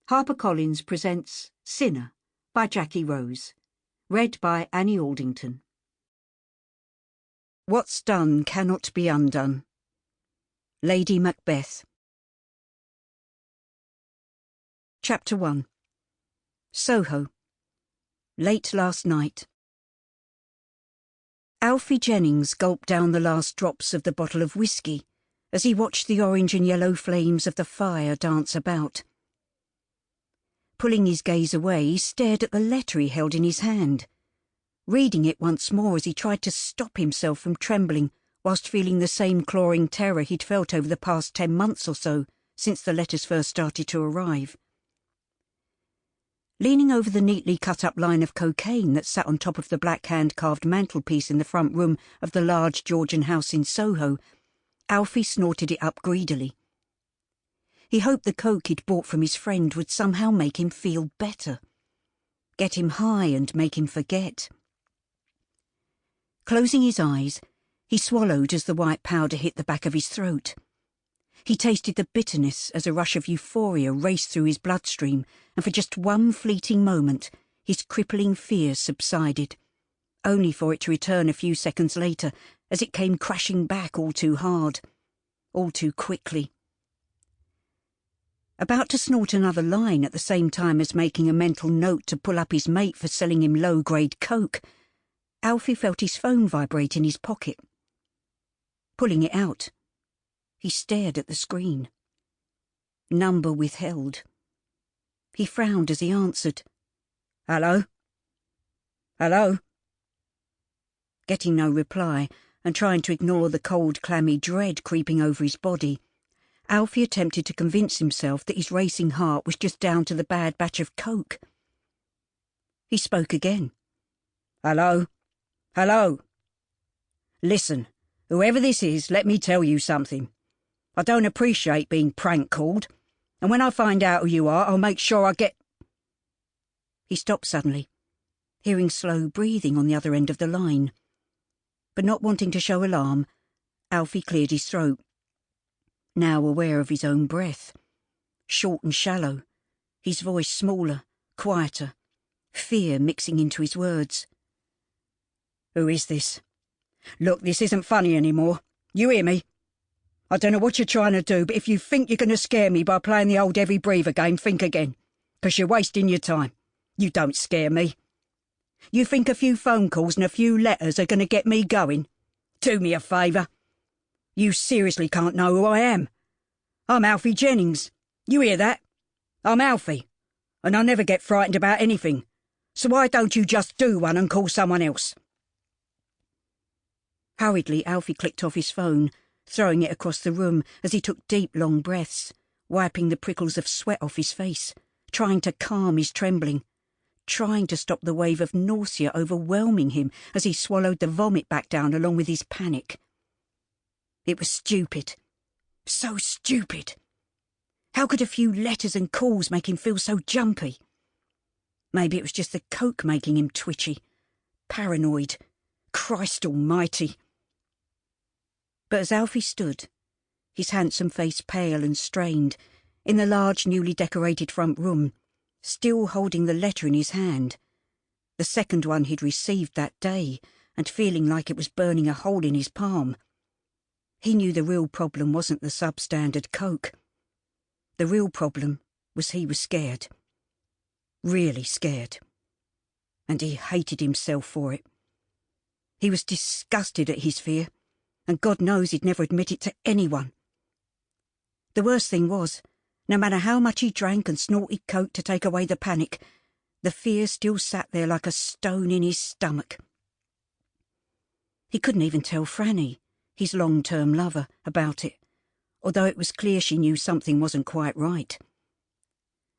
HarperCollins presents Sinner by Jacqui Rose, read by Annie Aldington. What's done cannot be undone. Lady Macbeth. Chapter 1. Soho. Late last night. Alfie Jennings gulped down the last drops of the bottle of whiskey as he watched the orange and yellow flames of the fire dance about. Pulling his gaze away, he stared at the letter he held in his hand, reading it once more as he tried to stop himself from trembling whilst feeling the same clawing terror he'd felt over the past 10 months or so since the letters first started to arrive. Leaning over the neatly cut-up line of cocaine that sat on top of the black hand-carved mantelpiece in the front room of the large Georgian house in Soho, Alfie snorted it up greedily. He hoped the coke he'd bought from his friend would somehow make him feel better, get him high and make him forget. Closing his eyes, he swallowed as the white powder hit the back of his throat. He tasted the bitterness as a rush of euphoria raced through his bloodstream, and for just one fleeting moment, his crippling fear subsided, only for it to return a few seconds later as it came crashing back all too hard, all too quickly. About to snort another line at the same time as making a mental note to pull up his mate for selling him low-grade coke, Alfie felt his phone vibrate in his pocket. Pulling it out, he stared at the screen. Number withheld. He frowned as he answered. "Hello? Hello?" Getting no reply, and trying to ignore the cold, clammy dread creeping over his body, Alfie attempted to convince himself that his racing heart was just down to the bad batch of coke. He spoke again. "Hello? Hello? Listen, whoever this is, let me tell you something. I don't appreciate being prank called, and when I find out who you are, I'll make sure I get—" He stopped suddenly, hearing slow breathing on the other end of the line. But not wanting to show alarm, Alfie cleared his throat. Now aware of his own breath, short and shallow, his voice smaller, quieter, fear mixing into his words. "Who is this? Look, this isn't funny anymore. You hear me? I don't know what you're trying to do, but if you think you're going to scare me by playing the old heavy breather game, think again, because you're wasting your time. You don't scare me. You think a few phone calls and a few letters are going to get me going? Do me a favour. You seriously can't know who I am. I'm Alfie Jennings. You hear that? I'm Alfie, and I never get frightened about anything. So why don't you just do one and call someone else?" Hurriedly, Alfie clicked off his phone, throwing it across the room as he took deep, long breaths, wiping the prickles of sweat off his face, trying to calm his trembling, trying to stop the wave of nausea overwhelming him as he swallowed the vomit back down along with his panic. It was stupid. So stupid. How could a few letters and calls make him feel so jumpy? Maybe it was just the coke making him twitchy, paranoid. Christ almighty. But as Alfie stood, his handsome face pale and strained, in the large newly decorated front room, still holding the letter in his hand, the second one he'd received that day, and feeling like it was burning a hole in his palm, he knew the real problem wasn't the substandard coke. The real problem was he was scared. Really scared. And he hated himself for it. He was disgusted at his fear, and God knows he'd never admit it to anyone. The worst thing was, no matter how much he drank and snorted coke to take away the panic, the fear still sat there like a stone in his stomach. He couldn't even tell Franny, his long-term lover, about it, although it was clear she knew something wasn't quite right.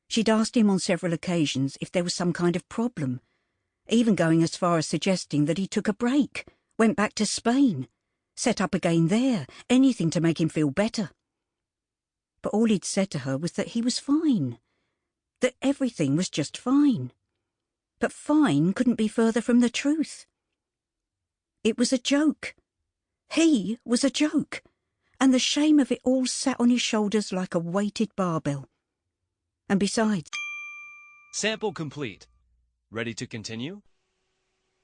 She'd asked him on several occasions if there was some kind of problem, even going as far as suggesting that he took a break, went back to Spain, set up again there, anything to make him feel better. But all he'd said to her was that he was fine, that everything was just fine. But fine couldn't be further from the truth. It was a joke. He was a joke, and the shame of it all sat on his shoulders like a weighted barbell. And besides, Sample complete. Ready to continue?